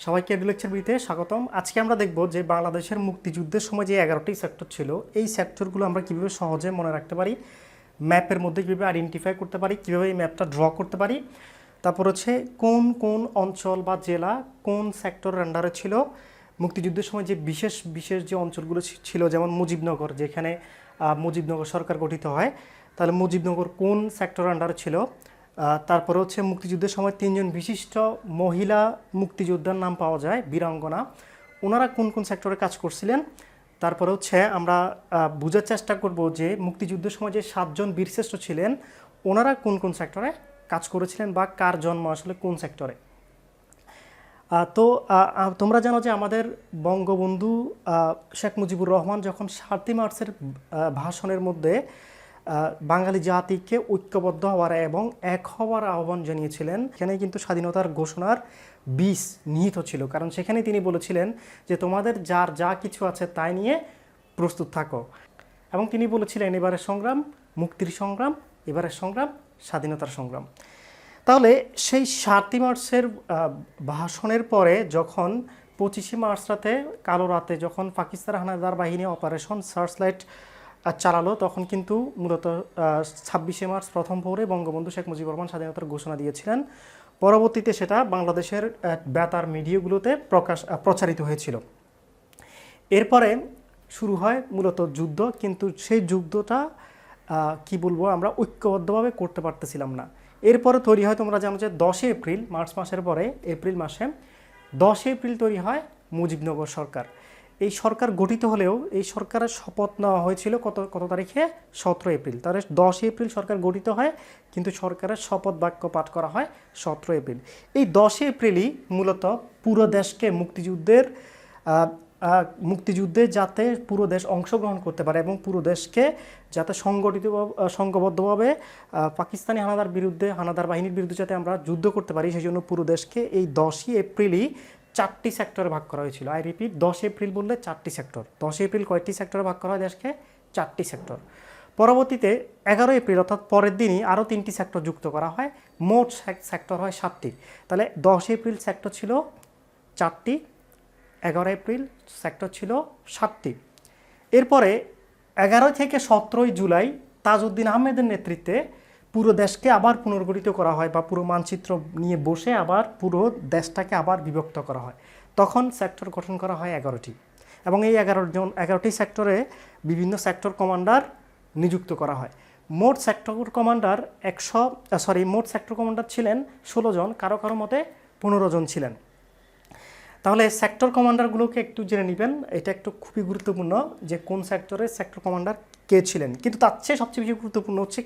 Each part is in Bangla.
সবাইকে এডু লেকচার বিতে স্বাগতম। আজকে আমরা দেখব যে বাংলাদেশের মুক্তিযুদ্ধের সময় যে 11টি সেক্টর ছিল, এই সেক্টরগুলো আমরা কীভাবে সহজে মনে রাখতে পারি, ম্যাপের মধ্যে কীভাবে আইডেন্টিফাই করতে পারি, কীভাবে এই ম্যাপটা ড্র করতে পারি, তারপর হচ্ছে কোন কোন অঞ্চল বা জেলা কোন সেক্টরের আন্ডারে ছিল, মুক্তিযুদ্ধের সময় যে বিশেষ বিশেষ যে অঞ্চলগুলো ছিল, যেমন মুজিবনগর, যেখানে মুজিবনগর সরকার গঠিত হয়, তাহলে মুজিবনগর কোন সেক্টরের আন্ডারে ছিল। তারপরে হচ্ছে মুক্তিযুদ্ধের সময় 3জন বিশিষ্ট মহিলা মুক্তিযোদ্ধার নাম পাওয়া যায়, বীরাঙ্গনা, ওনারা কোন কোন সেক্টরে কাজ করছিলেন। তারপরে হচ্ছে আমরা বোঝার চেষ্টা করব যে মুক্তিযুদ্ধের সময় যে 7জন বীরশ্রেষ্ঠ ছিলেন, ওনারা কোন কোন সেক্টরে কাজ করেছিলেন বা কার জন্ম আসলে কোন সেক্টরে। তো তোমরা জানো যে আমাদের বঙ্গবন্ধু শেখ মুজিবুর রহমান যখন 7ই মার্চের ভাষণের মধ্যে বাঙালি জাতিকে ঐক্যবদ্ধ হওয়ার এবং এক হওয়ার আহ্বান জানিয়েছিলেন, সেখানে কিন্তু স্বাধীনতার ঘোষণার বীজ নিহিত ছিল। কারণ সেখানে তিনি বলেছিলেন যে তোমাদের যার যা কিছু আছে তাই নিয়ে প্রস্তুত থাকো, এবং তিনি বলেছিলেন এবারের সংগ্রাম মুক্তির সংগ্রাম, এবারের সংগ্রাম স্বাধীনতার সংগ্রাম। তাহলে সেই 7ই মার্চের ভাষণের পরে যখন 25শে মার্চ রাতে, কালো রাতে, যখন পাকিস্তান হানাদার বাহিনী অপারেশন সার্চলাইট চালালো, তখন কিন্তু মূলত 26শে মার্চ প্রথম ভোরে বঙ্গবন্ধু শেখ মুজিবুর রহমান স্বাধীনতার ঘোষণা দিয়েছিলেন। পরবর্তীতে সেটা বাংলাদেশের বেতার মিডিয়াগুলোতে প্রচারিত হয়েছিল। এরপরে শুরু হয় মূলত যুদ্ধ, কিন্তু সেই যুদ্ধটা কি বলবো, আমরা ঐক্যবদ্ধভাবে করতে পারতেছিলাম না। এরপরে তৈরি হয়, তোমরা জানো যে 10 এপ্রিল, মার্চ মাসের পরে এপ্রিল মাসে 10 এপ্রিল তৈরি হয় মুজিবনগর সরকার। এই সরকার গঠিত হলেও এই সরকারের শপথ নেওয়া হয়েছিল কত কত তারিখে, 17 এপ্রিল। তাহলে 10 এপ্রিল সরকার গঠিত হয়, কিন্তু সরকারের শপথ বাক্য পাঠ করা হয় 17 এপ্রিল। এই 10 এপ্রিলই মূলত পুরো দেশকে মুক্তিযুদ্ধে যাতে পুরো দেশ অংশগ্রহণ করতে পারে এবং পুরো দেশকে যাতে সংঘবদ্ধভাবে পাকিস্তানি হানাদার বাহিনীর বিরুদ্ধে যাতে আমরা যুদ্ধ করতে পারি, সেই জন্য পুরো দেশকে এই 10ই এপ্রিলই 4টি সেক্টরে ভাগ করা হয়েছিল। আই রিপিট, 10 এপ্রিল বললে 4টি সেক্টর। 10 এপ্রিল কয়টি সেক্টরে ভাগ করা হয় দেশকে? 4টি সেক্টর। পরবর্তীতে 11 এপ্রিল অর্থাৎ পরের দিনই আরও 3টি সেক্টর যুক্ত করা হয়, মোট সেক্টর হয় 7টি। তাহলে 10 এপ্রিল সেক্টর ছিল 4টি, 11 এপ্রিল সেক্টর ছিল 7টি। এরপরে 11 থেকে 17 জুলাই তাজউদ্দিন আহমেদের নেতৃত্বে পুরো দেশকে আবার পুনর্গঠিত করা হয়, বা পুরো মানচিত্র নিয়ে বসে আবার পুরো দেশটাকে আবার বিভক্ত করা হয়। তখন সেক্টর গঠন করা হয় 11টি, এবং এই 11টি সেক্টরে বিভিন্ন সেক্টর কমান্ডার নিযুক্ত করা হয়। মোট সেক্টর কমান্ডার মোট সেক্টর কমান্ডার ছিলেন 16 জন, কারো কারো মতে 15 জন ছিলেন। তাহলে সেক্টর কমান্ডারগুলোকে একটু জেনে নেবেন, এটা একটু খুবই গুরুত্বপূর্ণ যে কোন সেক্টরের সেক্টর কমান্ডার কে ছিলেন। কিন্তু তার চেয়ে সবচেয়ে বেশি গুরুত্বপূর্ণ হচ্ছে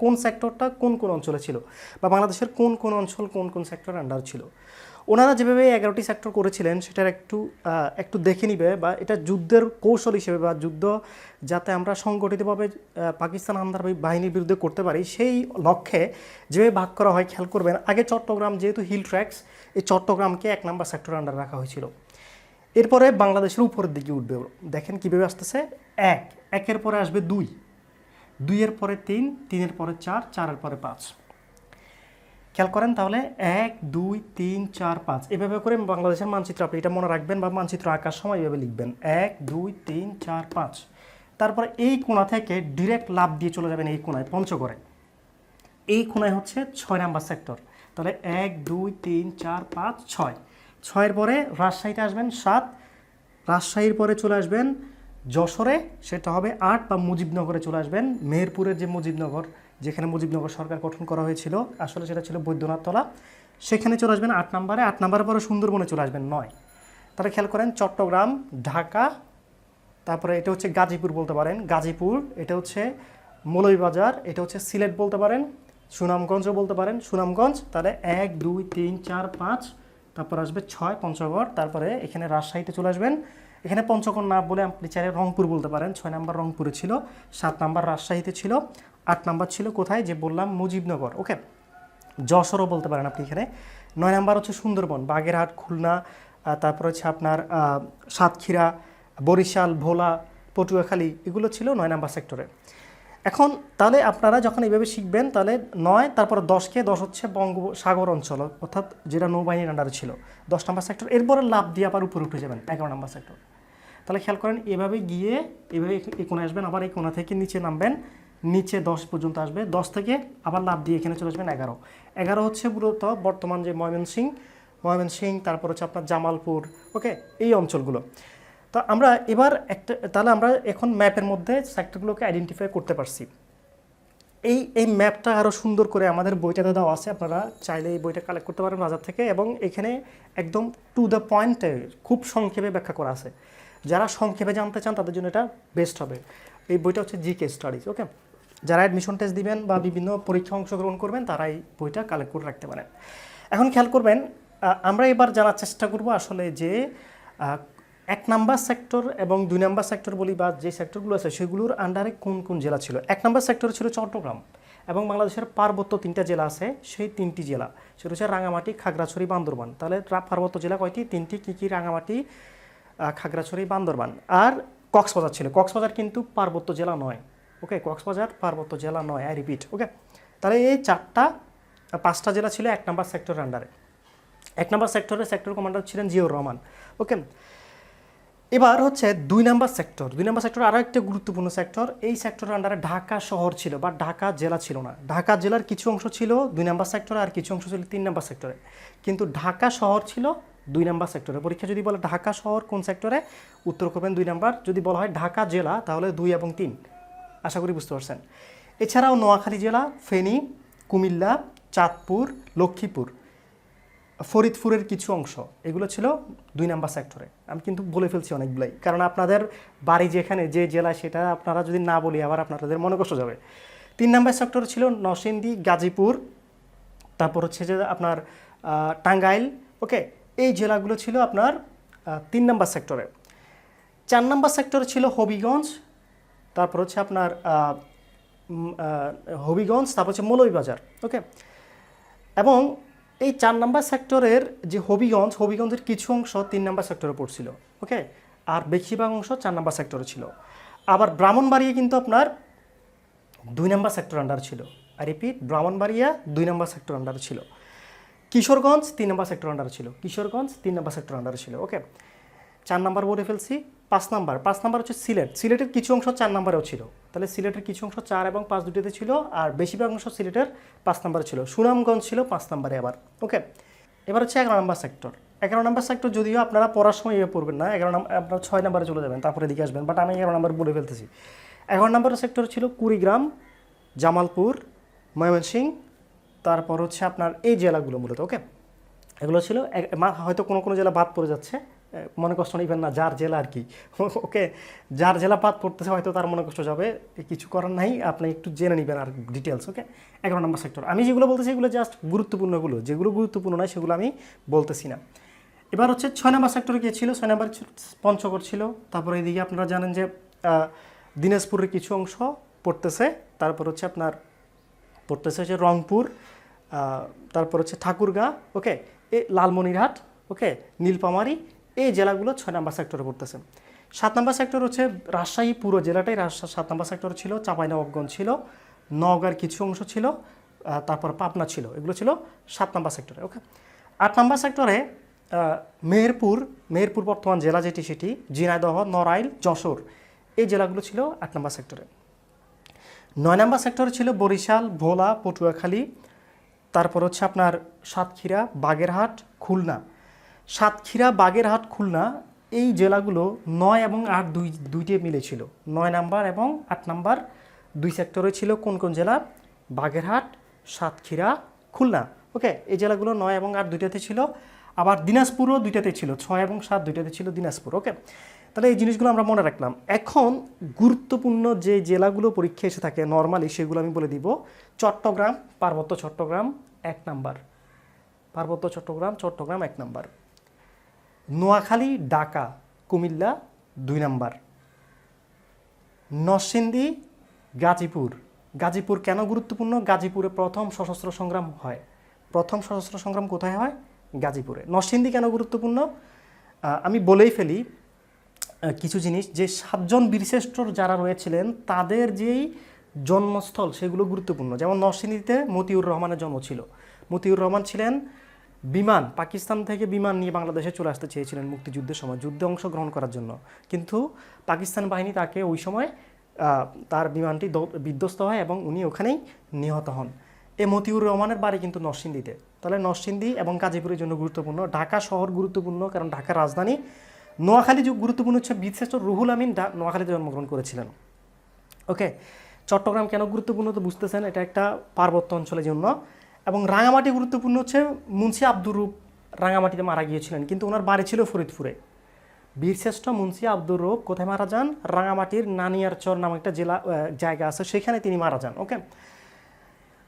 কোন সেক্টরটা কোন কোন অঞ্চলে ছিল, বা বাংলাদেশের কোন কোন অঞ্চল কোন কোন সেক্টরের আন্ডার ছিল। ওনারা যেভাবে 11টি সেক্টর করেছিলেন সেটার একটু দেখে নিবে, বা এটা যুদ্ধের কৌশল হিসেবে, বা যুদ্ধ যাতে আমরা সংগঠিতভাবে পাকিস্তান হানাদার বাহিনীর বিরুদ্ধে করতে পারি, সেই লক্ষ্যে যেভাবে ভাগ করা হয় খেয়াল করবেন। আগে চট্টগ্রাম যেহেতু হিল ট্র্যাক্স, এই চট্টগ্রামকে 1 নম্বর সেক্টরের আন্ডার রাখা হয়েছিল। এরপরে বাংলাদেশের উপরের দিকে উঠবে, দেখেন কীভাবে আসতেছে। 1-এর পরে আসবে 2, 2-এর পরে 3, 3-এর পরে 4, 4-এর পরে 5। খেয়াল করেন তাহলে 1, 2, 3, 4, 5 এভাবে করে বাংলাদেশের মানচিত্র, আপনি এটা মনে রাখবেন বা মানচিত্র আঁকার সময় এভাবে লিখবেন 1, 2, 3, 4, 5। তারপরে এই কোণা থেকে ডিরেক্ট লাভ দিয়ে চলে যাবেন এই কোণায়, পঞ্চগড়ে। এই কোণায় হচ্ছে 6 নাম্বার সেক্টর। তাহলে 1, 2, 3, 4, 5, 6। 6-এর পরে রাজশাহীতে আসবেন 7, রাজশাহীর পরে চলে আসবেন যশোরে, সেটা হবে 8, বা মুজিবনগরে চলে আসবেন, মেহেরপুরের যে মুজিবনগর, যেখানে মুজিবনগর সরকার গঠন করা হয়েছিল, আসলে সেটা ছিল বৈদ্যনাথতলা, সেখানে চলে আসবেন 8 নম্বরে। 8 নম্বরের পরে সুন্দরবনে চলে আসবেন 9। তাহলে খেয়াল করেন চট্টগ্রাম, ঢাকা, তারপরে এটা হচ্ছে গাজীপুর বলতে পারেন, গাজীপুর, এটা হচ্ছে মৌলভীবাজার, এটা হচ্ছে সিলেট বলতে পারেন, সুনামগঞ্জও বলতে পারেন, সুনামগঞ্জ। তাহলে 1, 2, 3, 4, 5, তারপর আসবে 6 পঞ্চগড়। তারপরে এখানে রাজশাহীতে চলে আসবেন, এখানে পঞ্চগড় না বলে আপনি চাইলে রংপুর বলতে পারেন। 6 নম্বর রংপুরে ছিল, 7 নম্বর রাজশাহীতে ছিল, 8 নম্বর ছিল কোথায় যে বললাম মুজিবনগর, ওকে, যশোরও বলতে পারেন আপনি এখানে। 9 নম্বর হচ্ছে সুন্দরবন, বাগেরহাট, খুলনা, তারপর হচ্ছে আপনার সাতক্ষীরা, বরিশাল, ভোলা, পটুয়াখালী, এগুলো ছিল 9 নম্বর সেক্টরে। এখন তাহলে আপনারা যখন এইভাবে শিখবেন তাহলে 9 তারপর 10কে 10 হচ্ছে বঙ্গোপসাগর অঞ্চল অর্থাৎ যেটা নৌবাহিনীর আন্ডারে ছিল 10 নম্বর সেক্টর, এরপরে লাভ দিয়ে আবার উপরে উঠে যাবেন 11 নম্বর সেক্টর। তাহলে খেয়াল করেন এভাবে গিয়ে এভাবে এই কোণে আসবেন, আবার এই কোণা থেকে নিচে নামবেন, নিচে 10 পর্যন্ত আসবে, 10 থেকে আবার লাভ দিয়ে এখানে চলে আসবেন 11। 11 হচ্ছে মূলত বর্তমান যে ময়মনসিংহ, তারপর হচ্ছে আপনার জামালপুর, ওকে, এই অঞ্চলগুলো। তো আমরা এবার তাহলে আমরা এখন ম্যাপের মধ্যে সেক্টরগুলোকে আইডেন্টিফাই করতে পারছি। এই ম্যাপটা আরও সুন্দর করে আমাদের বইটাতে দেওয়া আছে, আপনারা চাইলে এই বইটা কালেক্ট করতে পারেন বাজার থেকে, এবং এখানে একদম টু দ্য পয়েন্টে খুব সংক্ষেপে ব্যাখ্যা করা আছে। যারা সংক্ষেপে জানতে চান তাদের জন্য এটা বেস্ট হবে। এই বইটা হচ্ছে জিকে স্টাডিজ, ওকে। যারা অ্যাডমিশন টেস্ট দিবেন বা বিভিন্ন পরীক্ষা অংশগ্রহণ করবেন তারা এই বইটা কালেক্ট করে রাখতে পারেন। এখন খেয়াল করবেন, আমরা এবার জানার চেষ্টা করব আসলে যে 1 নাম্বার সেক্টর এবং 2 নাম্বার সেক্টর বলি বা যে সেক্টরগুলো আছে সেগুলোর আন্ডারে কোন কোন জেলা ছিল। 1 নাম্বার সেক্টর ছিল চট্টগ্রাম, এবং বাংলাদেশের পার্বত্য 3টা জেলা আছে, সেই 3টি জেলা সেটা হচ্ছে রাঙামাটি, খাগড়াছড়ি, বান্দরবান। তাহলে পার্বত্য জেলা কয়টি? 3টি। কী? রাঙামাটি, খাগড়াছড়ি, বান্দরবান আর কক্সবাজার ছিল। কক্সবাজার কিন্তু পার্বত্য জেলা নয়, ওকে, কক্সবাজার পার্বত্য জেলা নয়, আই রিপিট, ওকে। তাহলে এই 5টা জেলা ছিল 1 নাম্বার সেক্টরের আন্ডারে। 1 নাম্বার সেক্টরের সেক্টর কমান্ডার ছিলেন জিয়াউর রহমান, ওকে। এবার হচ্ছে 2 নাম্বার সেক্টর। 2 নাম্বার সেক্টর আরও একটা গুরুত্বপূর্ণ সেক্টর। এই সেক্টরের আন্ডারে ঢাকা শহর ছিল বা ঢাকা জেলা ছিল না। ঢাকা জেলার কিছু অংশ ছিল 2 নাম্বার সেক্টরে আর কিছু অংশ ছিল 3 নাম্বার সেক্টরে, কিন্তু ঢাকা শহর ছিল 2 নাম্বার সেক্টরে। পরীক্ষা যদি বলে ঢাকা শহর কোন সেক্টরে, উত্তর করবেন 2 নাম্বার। যদি বলা হয় ঢাকা জেলা তাহলে 2 এবং 3। আশা করি বুঝতে পারছেন। এছাড়াও নোয়াখালী জেলা, ফেনী, কুমিল্লা, চাঁদপুর, লক্ষ্মীপুর, ফরিদপুরের কিছু অংশ, এগুলো ছিল 2 নাম্বার সেক্টরে। আমি কিন্তু বলে ফেলছি অনেকগুলাই, কারণ আপনাদের বাড়ি যেখানে যে জেলা সেটা আপনারা যদি না বলি আবার আপনাদের মনে কষ্ট যাবে। 3 নাম্বার সেক্টরে ছিল নরসিংদী, গাজীপুর, তারপর হচ্ছে যে আপনার টাঙ্গাইল, ওকে, এই জেলাগুলো ছিল আপনার 3 নাম্বার সেক্টরে। 4 নাম্বার সেক্টরে ছিল হবিগঞ্জ, তারপর হচ্ছে আপনার হবিগঞ্জ, তারপর হচ্ছে মৌলভীবাজার, ওকে। এবং এই 4 নাম্বার সেক্টরের যে হবিগঞ্জের কিছু অংশ 3 নাম্বার সেক্টরে পড়ছিল, ওকে, আর বেশিরভাগ অংশ 4 নাম্বার সেক্টরে ছিল। আবার ব্রাহ্মণবাড়িয়া কিন্তু আপনার 2 নাম্বার সেক্টর আন্ডার ছিল। আর repeat, Brahmanbaria 2 number sector under ছিল। কিশোরগঞ্জ 3 নাম্বার সেক্টর আন্ডার ছিল। 3 নাম্বার সেক্টর আন্ডার ছিল, ওকে। 4 নাম্বার বলে ফেলছি। 5 নাম্বার হচ্ছে সিলেটের কিছু অংশ 4 নাম্বারেও ছিল। তাহলে সিলেটের কিছু অংশ 4 এবং 5 দুটিতে ছিল, আর বেশিরভাগ অংশ সিলেটের 5 নাম্বারে ছিল। সুনামগঞ্জ ছিল 5 নাম্বারে আবার, ওকে। এবার হচ্ছে 11 নাম্বার সেক্টর। 11 নাম্বার সেক্টর যদিও আপনারা পড়ার সময় পড়বেন না, 11 নাম্বার আপনারা 6 নাম্বারে চলে যাবেন, তারপরে এদিকে আসবেন, বাট আমি 11 নাম্বার বলে ফেলতেছি। 11 নাম্বার সেক্টর ছিল কুড়িগ্রাম, জামালপুর, ময়মনসিংহ, তারপর হচ্ছে আপনার এই জেলাগুলো মূলত, ওকে। এগুলো ছিল। হয়তো কোনো কোনো জেলা বাদ পড়ে যাচ্ছে, মনে কষ্ট নেবেন না, যার জেলা আর কি, ওকে। যার জেলা বাদ পড়তেছে হয়তো তার মনে কষ্ট যাবে, কিছু করার নাই, আপনি একটু জেনে নেবেন আর ডিটেলস, ওকে। 11 নাম্বার সেক্টর আমি যেগুলো বলতেছি এগুলো জাস্ট গুরুত্বপূর্ণগুলো, যেগুলো গুরুত্বপূর্ণ নয় সেগুলো আমি বলতেছি না। এবার হচ্ছে 6 নাম্বার সেক্টরে কে ছিল? 6 নাম্বার পঞ্চগড় ছিল। তারপরে এদিকে আপনারা জানেন যে দিনাজপুরের কিছু অংশ পড়তেছে, তারপর হচ্ছে আপনার পড়তেছে হচ্ছে রংপুর, তারপর হচ্ছে ঠাকুরগাঁ, ওকে, লালমনিরহাট, ওকে, নীলফামারী, এই জেলাগুলো 6 নাম্বার সেক্টরে পড়তেছে। 7 নাম্বার সেক্টর হচ্ছে রাজশাহী পুরো জেলাটাই 7 নাম্বার সেক্টর ছিল। চাঁপাইনবাবগঞ্জ ছিল, নওগাঁর কিছু অংশ ছিল, তারপর পাবনা ছিল, এগুলো ছিল 7 নাম্বার সেক্টরে, ওকে। 8 নাম্বার সেক্টরে মেহেরপুর বর্তমান জেলা যেটি সেটি, ঝিনাইদহ, নড়াইল, যশোর, এই জেলাগুলো ছিল 8 নাম্বার সেক্টরে। 9 নাম্বার সেক্টরে ছিল বরিশাল, ভোলা, পটুয়াখালী, তারপর হচ্ছে আপনার সাতক্ষীরা, বাগেরহাট, খুলনা। সাতক্ষীরা, বাগেরহাট, খুলনা এই জেলাগুলো 9 এবং 8 দুইটে মিলে ছিল। 9 নাম্বার এবং 8 নাম্বার 2 সেক্টরে ছিল কোন কোন জেলা? বাগেরহাট, সাতক্ষীরা, খুলনা, ওকে। এই জেলাগুলো 9 এবং 8 দুইটাতে ছিল। আবার দিনাজপুরও 2টাতে ছিল, 6 এবং 7 দুইটাতে ছিল দিনাজপুর, ওকে। তাহলে এই জিনিসগুলো আমরা মনে রাখলাম। এখন গুরুত্বপূর্ণ যে জেলাগুলো পরীক্ষা এসে থাকে নর্মালি সেগুলো আমি বলে দিব। চট্টগ্রাম, পার্বত্য চট্টগ্রাম 1 নাম্বার, পার্বত্য চট্টগ্রাম 1 নাম্বার। নোয়াখালী, ঢাকা, কুমিল্লা 2 নাম্বার। নরসিংদী, গাজীপুর কেন গুরুত্বপূর্ণ? গাজীপুরে প্রথম সশস্ত্র সংগ্রাম হয়। প্রথম সশস্ত্র সংগ্রাম কোথায় হয়? গাজীপুরে। নরসিংদী কেন গুরুত্বপূর্ণ? আমি বলেই ফেলি কিছু জিনিস, যে 7 জন বীরশ্রেষ্ঠ যারা রয়েছিলেন তাদের যেই জন্মস্থল সেগুলো গুরুত্বপূর্ণ। যেমন নরসিংদীতে মতিউর রহমানের জন্ম ছিল। মতিউর রহমান ছিলেন বিমান, পাকিস্তান থেকে বিমান নিয়ে বাংলাদেশে চলে আসতে চেয়েছিলেন মুক্তিযুদ্ধের সময়, যুদ্ধে অংশগ্রহণ করার জন্য, কিন্তু পাকিস্তান বাহিনী তাকে ওই সময় তার বিমানটি বিধ্বস্ত হয় এবং উনি ওখানেই নিহত হন। এ মতিউর রহমানের বাড়ি কিন্তু নরসিংদীতে। তাহলে নরসিংদী এবং গাজীপুরের জন্য গুরুত্বপূর্ণ। ঢাকা শহর গুরুত্বপূর্ণ, কারণ ঢাকার রাজধানী। নোয়াখালী গুরুত্বপূর্ণ হচ্ছে বীরশ্রেষ্ঠ রুহুল আমিন নোয়াখালীতে জন্মগ্রহণ করেছিলেন। ওকে, চট্টগ্রাম কেন গুরুত্বপূর্ণ তো বুঝতেছেন, এটা একটা পার্বত্য অঞ্চলের জন্য। এবং রাঙামাটি গুরুত্বপূর্ণ হচ্ছে মুন্সি আব্দুর রূপ রাঙামাটিতে মারা গিয়েছিলেন, কিন্তু ওনার বাড়ি ছিল ফরিদপুরে। বীরশ্রেষ্ঠ মুন্সি আব্দুর রূপ কোথায় মারা যান? রাঙামাটির নানিয়ারচর নামে একটা জায়গা আছে, সেখানে তিনি মারা যান। ওকে,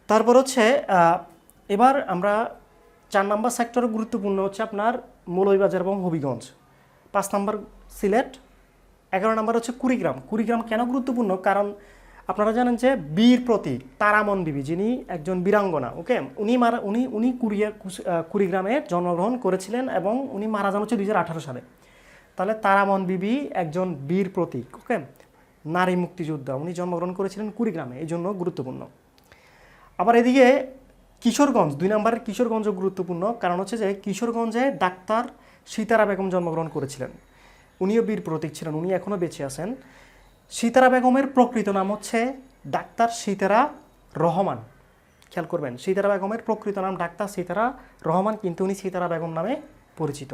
তারপর হচ্ছে এবার আমরা 4 নম্বর সেক্টরে গুরুত্বপূর্ণ হচ্ছে আপনার মৌলভীবাজার এবং হবিগঞ্জ। 5 নম্বর সিলেট। 11 নম্বর হচ্ছে কুড়িগ্রাম। কুড়িগ্রাম কেন গুরুত্বপূর্ণ? কারণ আপনারা জানেন যে বীর প্রতীক তারামন বিবি, যিনি একজন বীরাঙ্গনা, ওকে, উনি কুড়িগ্রামে জন্মগ্রহণ করেছিলেন এবং উনি মারা যান হচ্ছে 2018 সালে। তাহলে তারামন বিবি একজন বীর প্রতীক, ওকে, নারী মুক্তিযোদ্ধা, উনি জন্মগ্রহণ করেছিলেন কুড়িগ্রামে, এই জন্য গুরুত্বপূর্ণ। আবার এদিকে কিশোরগঞ্জ, 2 নম্বরের কিশোরগঞ্জ গুরুত্বপূর্ণ, কারণ হচ্ছে যে কিশোরগঞ্জে ডাক্তার সীতারা বেগম জন্মগ্রহণ করেছিলেন, উনিও বীর প্রতীক ছিলেন, উনি এখনও বেঁচে আছেন। সীতারা বেগমের প্রকৃত নাম হচ্ছে ডাক্তার সীতারা রহমান। খেয়াল করবেন, সীতারা বেগমের প্রকৃত নাম ডাক্তার সীতারা রহমান, কিন্তু উনি সীতারা বেগম নামে পরিচিত।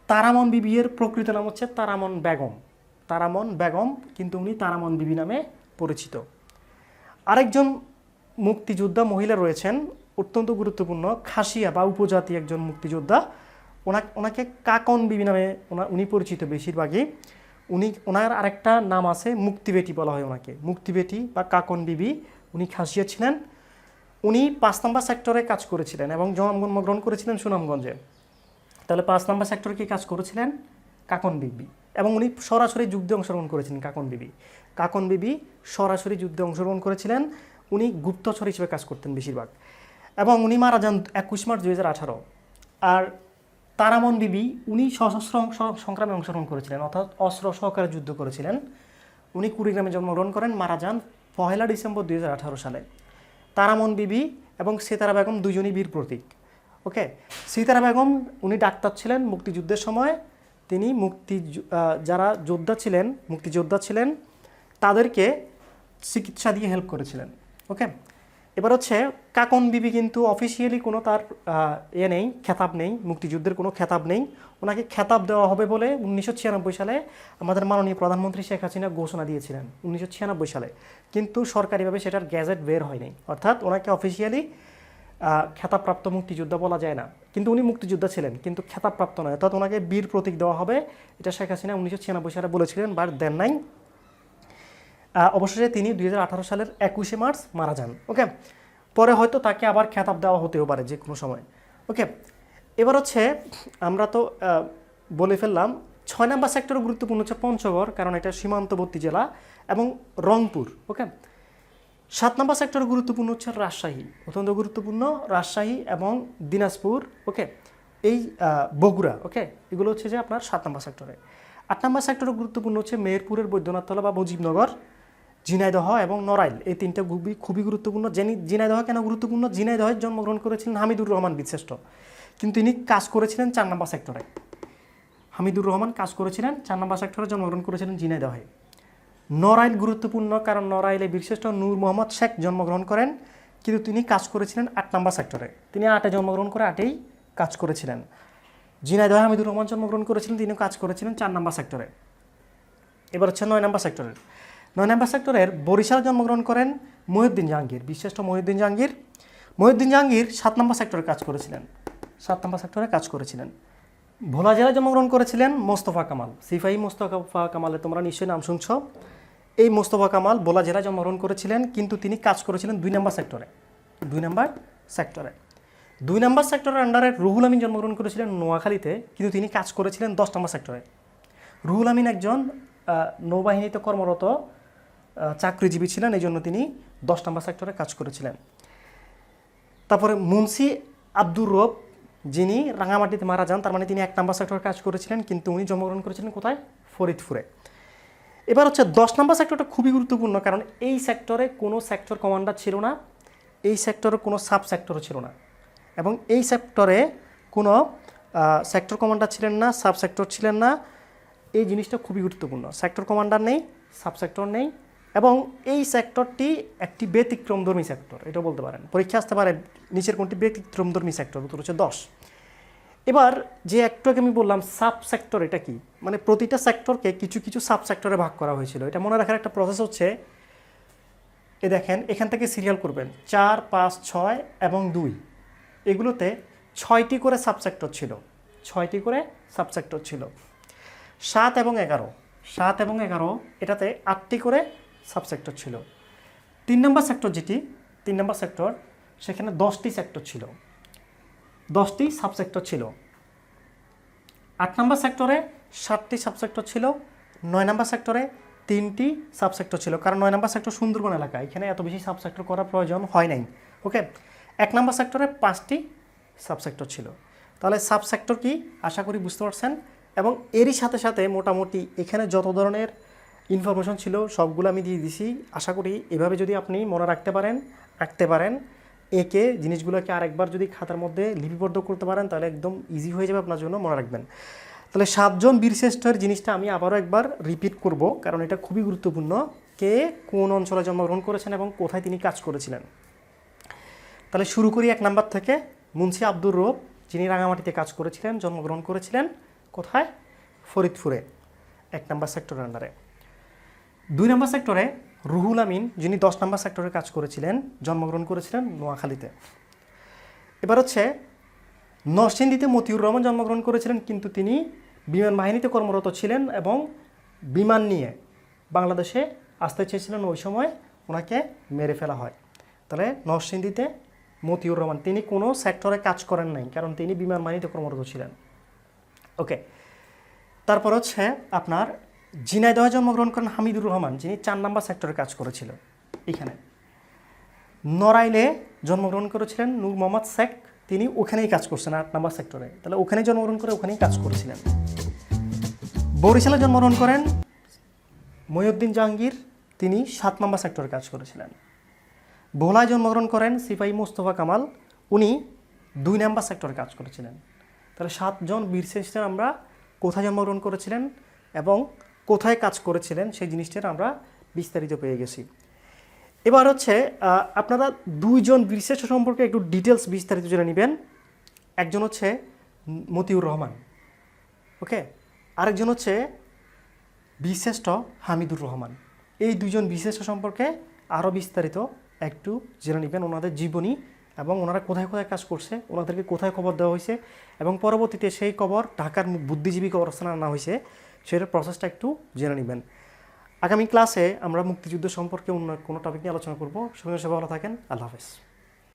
তারামন বিবির প্রকৃত নাম হচ্ছে তারামন বেগম। তারামন বেগম, কিন্তু উনি তারামন বিবি নামে পরিচিত। আরেকজন মুক্তিযোদ্ধা মহিলা রয়েছেন, অত্যন্ত গুরুত্বপূর্ণ, খাসিয়া বা উপজাতি একজন মুক্তিযোদ্ধা, ওনাকে কাকন বিবি নামে উনি পরিচিত বেশিরভাগই। ওনার আরেকটা নাম আছে মুক্তিবেটি বলা হয় ওনাকে, মুক্তিবেটি বা কাকন বিবি। উনি খাসিয়া ছিলেন। উনি 5 নম্বর সেক্টরে কাজ করেছিলেন এবং জন্মগ্রহণ করেছিলেন সুনামগঞ্জে। তাহলে 5 নম্বর সেক্টরে কি কাজ করেছিলেন? কাকন বিবি। এবং উনি সরাসরি যুদ্ধে অংশগ্রহণ করেছিলেন। কাকন বিবি সরাসরি যুদ্ধে অংশগ্রহণ করেছিলেন। উনি গুপ্তচর হিসেবে কাজ করতেন বেশিরভাগ, এবং উনি মারা যান 21 মার্চ 2018। আর তারামন বিবি উনি সশস্ত্র সংগ্রামে অংশগ্রহণ করেছিলেন, অর্থাৎ অস্ত্র সহকারে যুদ্ধ করেছিলেন। উনি কুড়িগ্রামে জন্মগ্রহণ করেন, মারা যান 1 ডিসেম্বর 2018 সালে। তারামন বিবি এবং সীতারা বেগম দুজনই বীর প্রতীক। ওকে, সীতারা বেগম উনি ডাক্তার ছিলেন মুক্তিযুদ্ধের সময়। তিনি যারা মুক্তিযোদ্ধা ছিলেন তাদেরকে চিকিৎসা দিয়ে হেল্প করেছিলেন। ওকে, এবার হচ্ছে কাকন বিবি কিন্তু অফিসিয়ালি কোনো তার নেই, খেতাব নেই, মুক্তিযুদ্ধের কোনো খেতাব নেই। ওনাকে খেতাব দেওয়া হবে বলে 1996 সালে আমাদের মাননীয় প্রধানমন্ত্রী শেখ হাসিনা ঘোষণা দিয়েছিলেন, 1996 সালে, কিন্তু সরকারিভাবে সেটার গ্যাজেট বের হয়নি, অর্থাৎ ওনাকে অফিসিয়ালি খেতাবপ্রাপ্ত মুক্তিযোদ্ধা বলা যায় না। কিন্তু উনি মুক্তিযোদ্ধা ছিলেন, কিন্তু খেতাবপ্রাপ্ত নয়, অর্থাৎ ওনাকে বীর প্রতীক দেওয়া হবে, এটা শেখ হাসিনা 1996 সালে বলেছিলেন, বাট দেন নাই। অবশেষে তিনি 2018 সালের 21 মার্চ মারা যান। ওকে, পরে হয়তো তাকে আবার খেতাব দেওয়া হতেও পারে যে কোনো সময়। ওকে, এবার হচ্ছে আমরা তো বলে ফেললাম 6 নম্বর সেক্টরে গুরুত্বপূর্ণ হচ্ছে পঞ্চগড়, কারণ এটা সীমান্তবর্তী জেলা, এবং রংপুর। ওকে, 7 নম্বর সেক্টরে গুরুত্বপূর্ণ হচ্ছে রাজশাহী, অত্যন্ত গুরুত্বপূর্ণ, রাজশাহী এবং দিনাজপুর। ওকে, এই বগুড়া। ওকে, এগুলো হচ্ছে যে আপনার 7 নম্বর সেক্টরে। 8 নম্বর সেক্টরে গুরুত্বপূর্ণ হচ্ছে মেহেরপুরের বৈদ্যনাথতলা বা মুজিবনগর, ঝিনাইদহ এবং নড়াইল, এই 3টা খুবই গুরুত্বপূর্ণ। ঝিনাইদহ কেন গুরুত্বপূর্ণ? ঝিনাইদহে জন্মগ্রহণ করেছিলেন হামিদুর রহমান বীরশ্রেষ্ঠ, কিন্তু তিনি কাজ করেছিলেন 4 নম্বর সেক্টরে। হামিদুর রহমান কাজ করেছিলেন 4 নম্বর সেক্টরে, জন্মগ্রহণ করেছিলেন ঝিনাইদহে। নড়াইল গুরুত্বপূর্ণ, কারণ নড়াইলে বীরশ্রেষ্ঠ নূর মোহাম্মদ শেখ জন্মগ্রহণ করেন, কিন্তু তিনি কাজ করেছিলেন 8 নম্বর সেক্টরে। তিনি 8-এ জন্মগ্রহণ করে 8-এই কাজ করেছিলেন। ঝিনাইদহে হামিদুর রহমান জন্মগ্রহণ করেছিলেন, তিনি কাজ করেছিলেন 4 নম্বর সেক্টরে। এবার হচ্ছে 9 নম্বর সেক্টরের। 9 নম্বর সেক্টরের বরিশাল জন্মগ্রহণ করেন মহিউদ্দিন জাহাঙ্গীর, বিশিষ্ট মহিউদ্দিন জাহাঙ্গীর। মহিউদ্দিন জাহাঙ্গীর 7 নম্বর সেক্টরে কাজ করেছিলেন, 7 নম্বর সেক্টরে কাজ করেছিলেন। ভোলা জেলায় জন্মগ্রহণ করেছিলেন মোস্তফা কামাল, সিপাহী মোস্তফা কামালের তোমরা নিশ্চয়ই নাম শুনছ। এই মোস্তফা কামাল ভোলা জেলায় জন্মগ্রহণ করেছিলেন, কিন্তু তিনি কাজ করেছিলেন 2 নম্বর সেক্টরে। 2 নম্বর সেক্টরের আন্ডারে রুহুল আমিন জন্মগ্রহণ করেছিলেন নোয়াখালীতে, কিন্তু তিনি কাজ করেছিলেন 10 নম্বর সেক্টরে। রুহুল আমিন একজন নৌবাহিনীতে কর্মরত চাকরিজীবী ছিলেন, এই জন্য তিনি 10 নম্বর সেক্টরে কাজ করেছিলেন। তারপরে মুন্সি আব্দুর রব, যিনি রাঙামাটিতে মারা যান, তার মানে তিনি 1 নম্বর সেক্টরে কাজ করেছিলেন, কিন্তু উনি জন্মগ্রহণ করেছিলেন কোথায়? ফরিদপুরে। এবার হচ্ছে 10 নম্বর সেক্টরটা খুবই গুরুত্বপূর্ণ, কারণ এই সেক্টরে কোনো সেক্টর কমান্ডার ছিল না, এই সেক্টরে কোনো সাব সেক্টরও ছিল না, এবং এই সেক্টরে কোনো সেক্টর কমান্ডার ছিলেন না, সাব সেক্টর ছিলেন না। এই জিনিসটা খুবই গুরুত্বপূর্ণ। সেক্টর কমান্ডার নেই, সাব সেক্টর নেই, এবং এই সেক্টরটি একটি ব্যতিক্রমধর্মী সেক্টর, এটা বলতে পারেন। পরীক্ষা আসতে পারে নিচের কোনটি ব্যতিক্রমধর্মী সেক্টর, উত্তর হচ্ছে 10। এবার যে একটু আগে আমি বললাম সাব সেক্টর, এটা কি? মানে প্রতিটা সেক্টরকে কিছু কিছু সাব সেক্টরে ভাগ করা হয়েছিল। এটা মনে রাখার একটা প্রসেস হচ্ছে, এ দেখেন এখান থেকে সিরিয়াল করবেন 4, 5, 6 এবং 2, এগুলোতে 6টি করে সাবসেক্টর ছিল, 6টি করে সাবসেক্টর ছিল। 7 এবং 11 এটাতে 8টি করে সাবসেক্টর ছিল। 3 নম্বর সেক্টর যেটি, 3 নম্বর সেক্টর, সেখানে 10টি সেক্টর ছিল, 10টি সাবসেক্টর ছিল। 8 নম্বর সেক্টরে 7টি সাবসেক্টর ছিল। 9 নম্বর সেক্টরে 3টি সাবসেক্টর ছিল, কারণ 9 নম্বর সেক্টর সুন্দরবন এলাকা, এখানে এত বেশি সাবসেক্টর করার প্রয়োজন হয় নাই। ওকে, 1 নম্বর সেক্টরে 5টি সাবসেক্টর ছিল। তাহলে সাবসেক্টর কি আশা করি বুঝতে পারছেন, এবং এরই সাথে সাথে মোটামুটি এখানে যত ধরনের ইনফরমেশন ছিল সবগুলো আমি দিয়ে দিছি। আশা করি এভাবে যদি আপনি মনে রাখতে পারেন একে জিনিসগুলোকে আরেকবার যদি খাতার মধ্যে লিপিবদ্ধ করতে পারেন, তাহলে একদম ইজি হয়ে যাবে আপনার জন্য, মনে রাখবেন। তাহলে 7 জন বীরশ্রেষ্ঠের জিনিসটা আমি আবারও একবার রিপিট করব, কারণ এটা খুবই গুরুত্বপূর্ণ। কে কোন অঞ্চলে জন্মগ্রহণ করেছেন এবং কোথায় তিনি কাজ করেছিলেন। তাহলে শুরু করি 1 নাম্বার থেকে। মুন্সি আব্দুর রব, যিনি রাঙামাটিতে কাজ করেছিলেন, জন্মগ্রহণ করেছিলেন কোথায়? ফরিদপুরে, 1 নাম্বার সেক্টরের আন্ডারে। 2 নাম্বার সেক্টরে রুহুল আমিন, যিনি 10 নাম্বার সেক্টরে কাজ করেছিলেন, জন্মগ্রহণ করেছিলেন নোয়াখালীতে। এবার হচ্ছে নরসিংদীতে মতিউর রহমান জন্মগ্রহণ করেছিলেন, কিন্তু তিনি বিমান বাহিনীতে কর্মরত ছিলেন এবং বিমান নিয়ে বাংলাদেশে আসতে চেয়েছিলেন, ওই সময় ওনাকে মেরে ফেলা হয়। তাহলে নরসিংদীতে মতিউর রহমান, তিনি কোনো সেক্টরে কাজ করেন নাই, কারণ তিনি বিমান বাহিনীতে কর্মরত ছিলেন। ওকে, তারপর হচ্ছে আপনার ঝিনাইদহে জন্মগ্রহণ করেন হামিদুর রহমান, যিনি 4 নাম্বার সেক্টরে কাজ করেছিল এখানে। নড়াইলে জন্মগ্রহণ করেছিলেন নূর মোহাম্মদ শেখ, তিনি ওখানেই কাজ করছেন 8 নাম্বার সেক্টরে, তাহলে ওখানেই জন্মগ্রহণ করে ওখানেই কাজ করেছিলেন। বরিশালে জন্মগ্রহণ করেন মহিউদ্দিন জাহাঙ্গীর, তিনি 7 নাম্বার সেক্টরে কাজ করেছিলেন। ভোলায় জন্মগ্রহণ করেন সিপাহী মোস্তফা কামাল, উনি 2 নাম্বার সেক্টরে কাজ করেছিলেন। তাহলে 7 জন বীরশ্রেষ্ঠের আমরা কোথায় জন্মগ্রহণ করেছিলেন এবং কোথায় কাজ করেছিলেন সেই জিনিসটার আমরা বিস্তারিত পেয়ে গেছি। এবার হচ্ছে আপনারা 2 জন বীরশ্রেষ্ঠ সম্পর্কে একটু ডিটেলস বিস্তারিত জেনে নেবেন। একজন হচ্ছে মতিউর রহমান, ওকে, আরেকজন হচ্ছে বীরশ্রেষ্ঠ হামিদুর রহমান। এই 2 জন বীরশ্রেষ্ঠ সম্পর্কে আরও বিস্তারিত একটু জেনে নেবেন, ওনাদের জীবনী এবং ওনারা কোথায় কোথায় কাজ করছে, ওনাদেরকে কোথায় খবর দেওয়া হয়েছে, এবং পরবর্তীতে সেই খবর ঢাকার বুদ্ধিজীবী কবরস্থানে আনা হয়েছে, সেটার প্রসেসটা একটু জেনে নেবেন। আগামী ক্লাসে আমরা মুক্তিযুদ্ধ সম্পর্কে অন্য কোনো টপিক নিয়ে আলোচনা করব। সঙ্গে সবাই ভালো থাকেন। আল্লাহ হাফেজ।